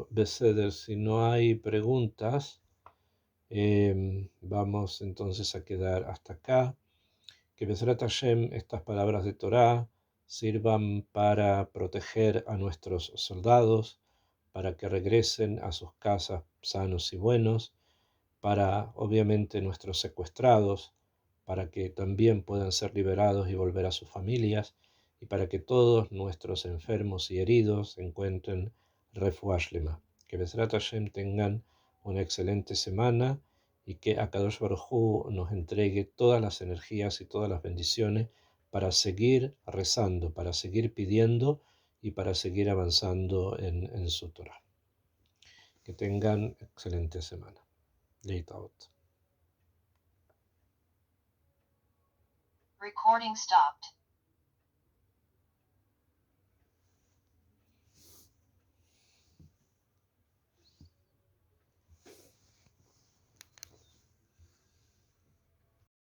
Beseder, si no hay preguntas, vamos entonces a quedar hasta acá. Que Bezrat Hashem, estas palabras de Torá sirvan para proteger a nuestros soldados, para que regresen a sus casas sanos y buenos, para obviamente nuestros secuestrados, para que también puedan ser liberados y volver a sus familias, y para que todos nuestros enfermos y heridos encuentren refuah shlema. Que Bezrat Hashem tengan una excelente semana y que Akadosh Baruj Hu nos entregue todas las energías y todas las bendiciones para seguir rezando, para seguir pidiendo y para seguir avanzando en su Torah. Que tengan excelente semana. Leitaot. Recording stopped.